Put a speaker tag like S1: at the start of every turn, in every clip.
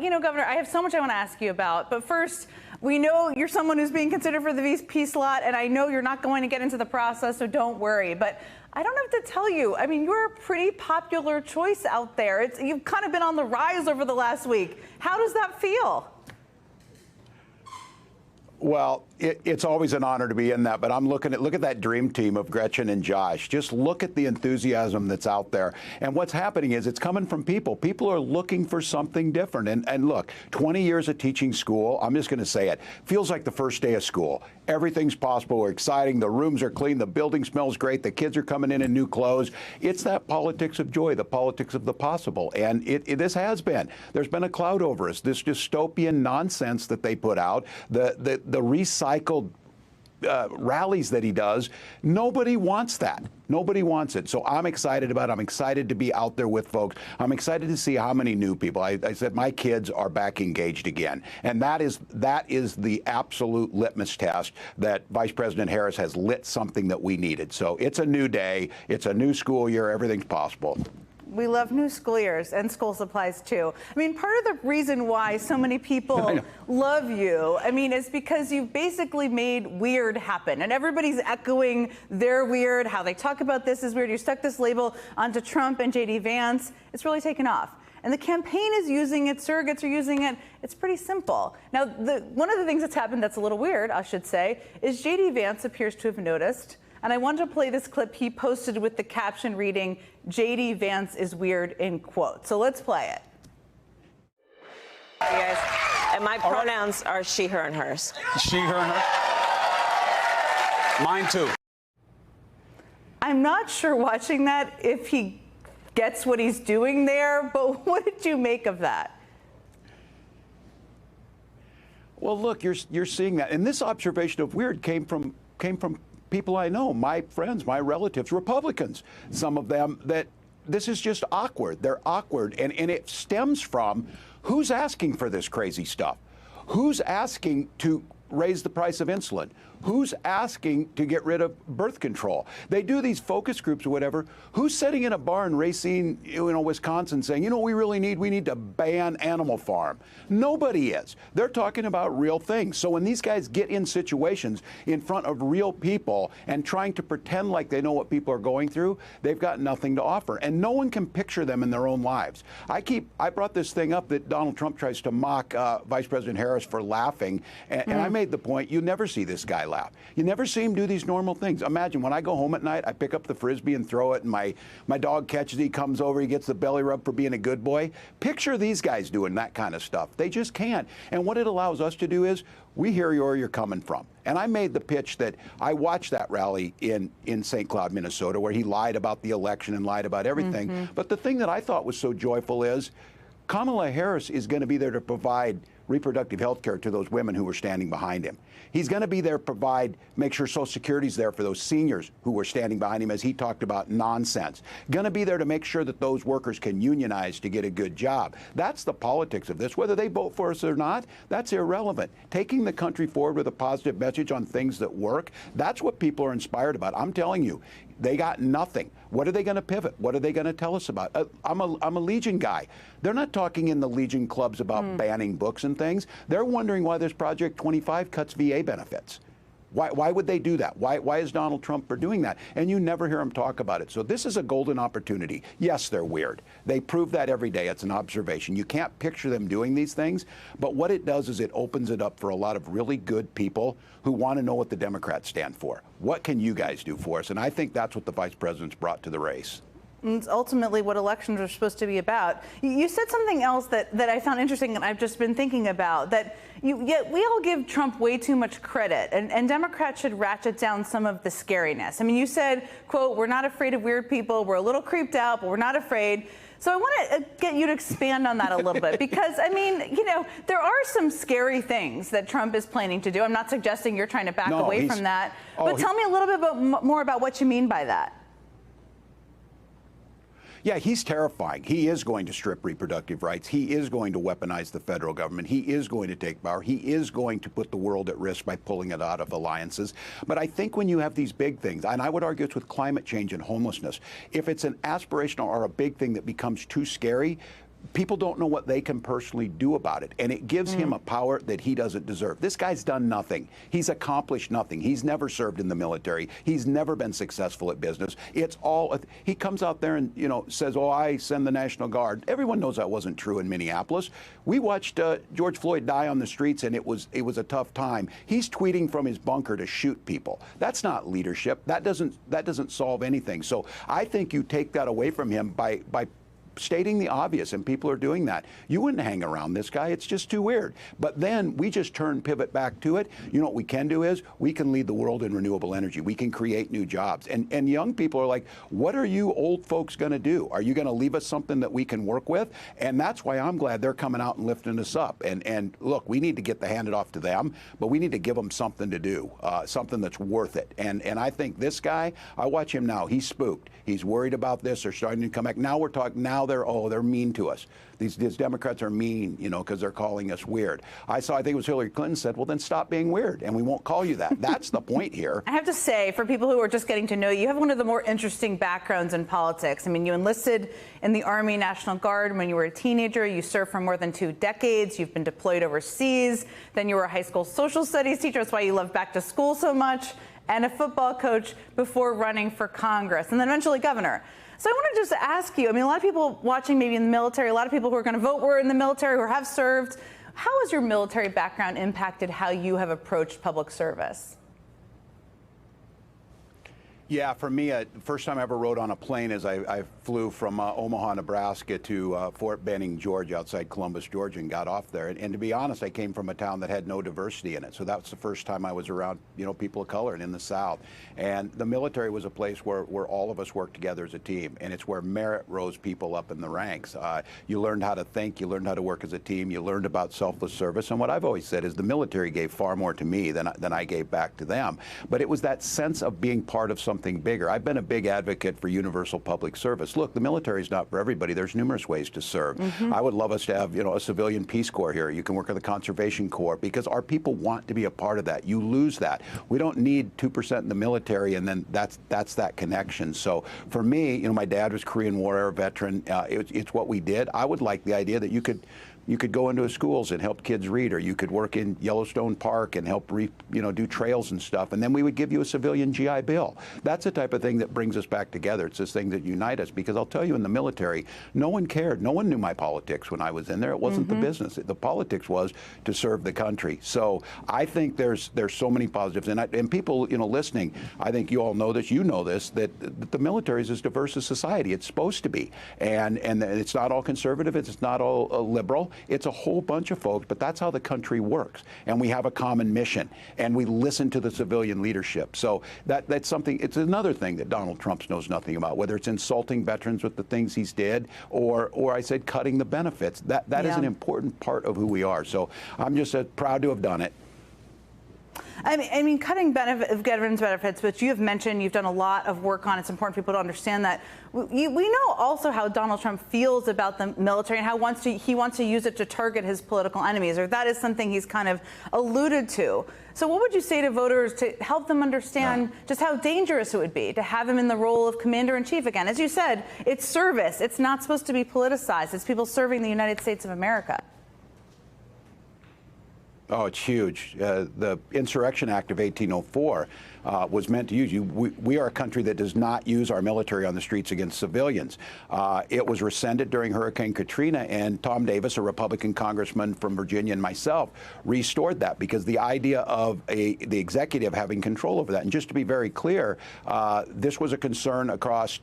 S1: Governor, I have so much I want to ask you about. But first, we know you're someone who's being considered for the VP slot, and I know you're not going to get into the process, so don't worry. But I don't have to tell you, I mean, you're a pretty popular choice out there. You've kind of been on the rise over the last week. How does that feel?
S2: Well, it's always an honor to be in that, but I'm look at that dream team of Gretchen and Josh. Just look at the enthusiasm that's out there. And what's happening is it's coming from people. People are looking for something different. And look, 20 years of teaching school, I'm just going to say it, feels like the first day of school. Everything's possible. We're exciting. The rooms are clean. The building smells great. The kids are coming in new clothes. It's that politics of joy, the politics of the possible. And this has been. There's been a cloud over us. This dystopian nonsense that they put out, the recycled rallies that he does, nobody wants that. Nobody wants it. So I'm excited about it. I'm excited to be out there with folks. I'm excited to see how many new people. I said my kids are back engaged again. And that is the absolute litmus test that Vice President Harris has lit something that we needed. So it's a new day. It's a new school year. Everything's possible.
S1: We love new school years and school supplies, too. I mean, part of the reason why so many people love you, I mean, is because you've basically made weird happen. And everybody's echoing their weird, how they talk about this is weird. You stuck this label onto Trump and J.D. Vance. It's really taken off. And the campaign is using it. Surrogates are using it. It's pretty simple. Now, one of the things that's happened that's a little weird, I should say, is J.D. Vance appears to have noticed. And I wanted to play this clip he posted with the caption reading, J.D. Vance is weird, in quotes. So let's play it.
S3: Hey guys, and my pronouns are she, her, and hers.
S4: She, her, and her? Mine too.
S1: I'm not sure watching that if he gets what he's doing there, but what did you make of that?
S2: Well, look, you're seeing that. And this observation of weird came from people I know, my friends, my relatives, Republicans, some of them, that this is just awkward. They're awkward. And it stems from who's asking for this crazy stuff? Who's asking to raise the price of insulin? Who's asking to get rid of birth control? They do these focus groups or whatever. Who's sitting in a bar in Racine, Wisconsin saying, what we really need? We need to ban Animal Farm. Nobody is. They're talking about real things. So when these guys get in situations in front of real people and trying to pretend like they know what people are going through, they've got nothing to offer. And no one can picture them in their own lives. I brought this thing up that Donald Trump tries to mock Vice President Harris for laughing. And I made the point, you never see this guy laugh. You never see him do these normal things. Imagine when I go home at night, I pick up the Frisbee and throw it, and my dog catches it, he comes over, he gets the belly rub for being a good boy. Picture these guys doing that kind of stuff. They just can't. And what it allows us to do is, we hear you where you're coming from. And I made the pitch that I watched that rally in St. Cloud, Minnesota, where he lied about the election and lied about everything. But the thing that I thought was so joyful is Kamala Harris is going to be there to provide reproductive health care to those women who were standing behind him. He's going to be there to make sure Social Security's there for those seniors who were standing behind him as he talked about nonsense. Going to be there to make sure that those workers can unionize to get a good job. That's the politics of this. Whether they vote for us or not, that's irrelevant. Taking the country forward with a positive message on things that work, that's what people are inspired about. I'm telling you, they got nothing. What are they going to pivot? What are they going to tell us about? I'm a Legion guy. They're not talking in the Legion clubs about banning books and things. They're wondering why this Project 25 cuts VA benefits. Why would they do that? Why is Donald Trump for doing that? And you never hear him talk about it. So this is a golden opportunity. Yes, they're weird. They prove that every day. It's an observation. You can't picture them doing these things. But what it does is it opens it up for a lot of really good people who want to know what the Democrats stand for. What can you guys do for us? And I think that's what the vice president's brought to the race.
S1: It's ultimately what elections are supposed to be about. You said something else that I found interesting and I've just been thinking about, that we all give Trump way too much credit, and Democrats should ratchet down some of the scariness. I mean, you said, quote, we're not afraid of weird people, we're a little creeped out, but we're not afraid. So I want to get you to expand on that a little bit, because, I mean, there are some scary things that Trump is planning to do. I'm not suggesting you're trying to back away from that, but tell me a little bit more about what you mean by that.
S2: Yeah, he's terrifying. He is going to strip reproductive rights. He is going to weaponize the federal government. He is going to take power. He is going to put the world at risk by pulling it out of alliances. But I think when you have these big things, and I would argue it's with climate change and homelessness, if it's an aspirational or a big thing that becomes too scary, people don't know what they can personally do about it. And it gives him a power that he doesn't deserve. This guy's done nothing. He's accomplished nothing. He's never served in the military. He's never been successful at business. It's all, he comes out there and, says, oh, I send the National Guard. Everyone knows that wasn't true in Minneapolis. We watched George Floyd die on the streets, and it was a tough time. He's tweeting from his bunker to shoot people. That's not leadership. That doesn't solve anything. So I think you take that away from him by stating the obvious, and people are doing that. You wouldn't hang around this guy. It's just too weird. But then we just pivot back to it. You know what we can do is we can lead the world in renewable energy. We can create new jobs. And young people are like, what are you old folks going to do? Are you going to leave us something that we can work with? And that's why I'm glad they're coming out and lifting us up. And look, we need to get the hand off to them, but we need to give them something to do, something that's worth it. And I think this guy, I watch him now. He's spooked. He's worried about this. They're starting to come back. Now we're talking. Now they're mean to us. These Democrats are mean, because they're calling us weird. I think it was Hillary Clinton said, well, then stop being weird, and we won't call you that. That's the point here.
S1: I have to say, for people who are just getting to know you, you have one of the more interesting backgrounds in politics. I mean, you enlisted in the Army National Guard when you were a teenager. You served for more than 2 decades. You've been deployed overseas. Then you were a high school social studies teacher. That's why you love back to school so much. And a football coach before running for Congress, and then eventually governor. So I want to just ask you, I mean, a lot of people watching maybe in the military, a lot of people who are going to vote were in the military or have served. How has your military background impacted how you have approached public service?
S2: Yeah, for me, the first time I ever rode on a plane is I flew from Omaha, Nebraska to Fort Benning, Georgia, outside Columbus, Georgia, and got off there. And to be honest, I came from a town that had no diversity in it. So that was the first time I was around, people of color and in the South. And the military was a place where all of us worked together as a team. And it's where merit rose people up in the ranks. You learned how to think. You learned how to work as a team. You learned about selfless service. And what I've always said is the military gave far more to me than I gave back to them. But it was that sense of being part of something bigger. I've been a big advocate for universal public service. Look, the military is not for everybody. There's numerous ways to serve. I would love us to have, a civilian Peace Corps here. You can work in the Conservation Corps because our people want to be a part of that. You lose that. We don't need 2% in the military, and then that's that connection. So for me, my dad was Korean War era veteran. It's what we did. I would like the idea that you could go into schools and help kids read, or you could work in Yellowstone Park and help do trails and stuff, and then we would give you a civilian GI Bill. That's the type of thing that brings us back together. It's this thing that unites us, because I'll tell you, in the military, no one cared. No one knew my politics when I was in there. It wasn't the business. The politics was to serve the country. So I think there's so many positives, and people listening, I think you all know this. You know this, that the military is as diverse as society. It's supposed to be, and it's not all conservative. It's not all liberal. It's a whole bunch of folks, but that's how the country works. And we have a common mission, and we listen to the civilian leadership. So that's something. It's another thing that Donald Trump knows nothing about, whether it's insulting veterans with the things he's did, or I said cutting the benefits. That is an important part of who we are. So I'm just proud to have done it.
S1: I mean, cutting veterans benefits, which you have mentioned, you've done a lot of work on. It's important for people to understand that. We know also how Donald Trump feels about the military and how he wants to use it to target his political enemies, or that is something he's kind of alluded to. So what would you say to voters to help them understand just how dangerous it would be to have him in the role of commander-in-chief again? As you said, it's service. It's not supposed to be politicized. It's people serving the United States of America.
S2: Oh, it's huge. The Insurrection Act of 1804 was meant to use. We are a country that does not use our military on the streets against civilians. It was rescinded during Hurricane Katrina, and Tom Davis, a Republican congressman from Virginia, and myself restored that, because the idea of the executive having control over that. And just to be very clear, this was a concern across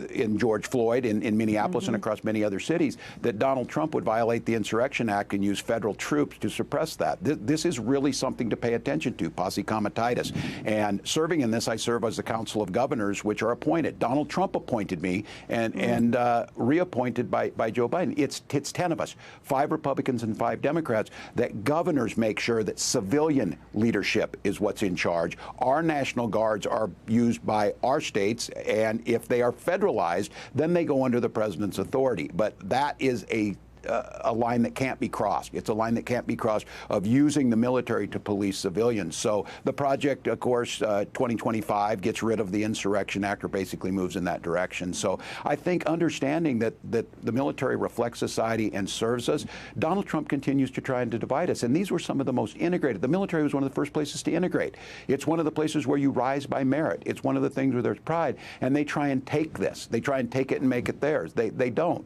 S2: in George Floyd, in Minneapolis, and across many other cities, that Donald Trump would violate the Insurrection Act and use federal troops to suppress that. This is really something to pay attention to, posse comitatus. And serving in this, I serve as the Council of Governors, which are appointed. Donald Trump appointed me and reappointed by Joe Biden. It's 10 of us, 5 Republicans and 5 Democrats, that governors make sure that civilian leadership is what's in charge. Our National Guards are used by our states, and if they are federalized, then they go under the president's authority. But that is a a line that can't be crossed. It's a line that can't be crossed of using the military to police civilians. So the project, of course, 2025 gets rid of the Insurrection Act, or basically moves in that direction. So I think understanding that the military reflects society and serves us, Donald Trump continues to try and to divide us. And these were some of the most integrated. The military was one of the first places to integrate. It's one of the places where you rise by merit. It's one of the things where there's pride. And they try and take this. They try and take it and make it theirs. They don't.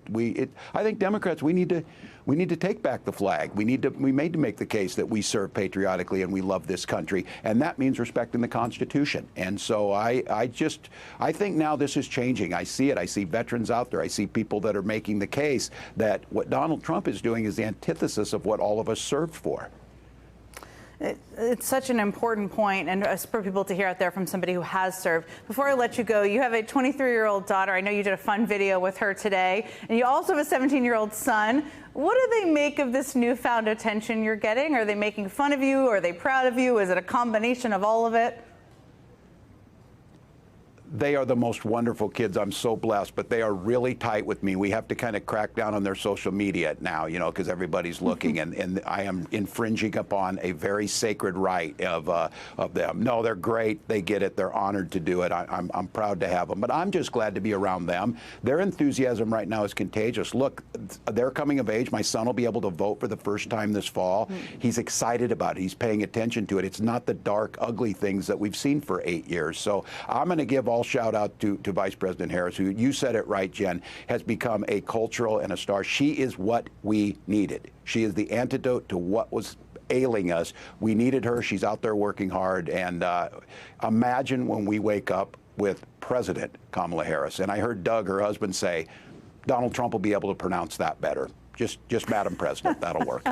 S2: I think Democrats, we need to take back the flag. We need to make the case that we serve patriotically and we love this country, and that means respecting the Constitution. And so I think now this is changing. I see it. I see veterans out there. I see people that are making the case that what Donald Trump is doing is the antithesis of what all of us served for.
S1: It's such an important point, and for people to hear out there from somebody who has served. Before I let you go, you have a 23-year-old daughter. I know you did a fun video with her today, and you also have a 17-year-old son. What do they make of this newfound attention you're getting? Are they making fun of you? Are they proud of you? Is it a combination of all of it?
S2: They are the most wonderful kids. I'm so blessed, but they are really tight with me. We have to kind of crack down on their social media now, because everybody's looking, and I am infringing upon a very sacred right of them. No, they're great. They get it. They're honored to do it. I'm proud to have them, but I'm just glad to be around them. Their enthusiasm right now is contagious. Look, they're coming of age. My son will be able to vote for the first time this fall. He's excited about it. He's paying attention to it. It's not the dark, ugly things that we've seen for 8 years. So I'm going to give all shout out to Vice President Harris, who, you said it right, Jen, has become a cultural and a star. She is what we needed. She is the antidote to what was ailing us. We needed her. She's out there working hard. And imagine when we wake up with President Kamala Harris. And I heard Doug, her husband, say, Donald Trump will be able to pronounce that better. Just Madam President. That'll work.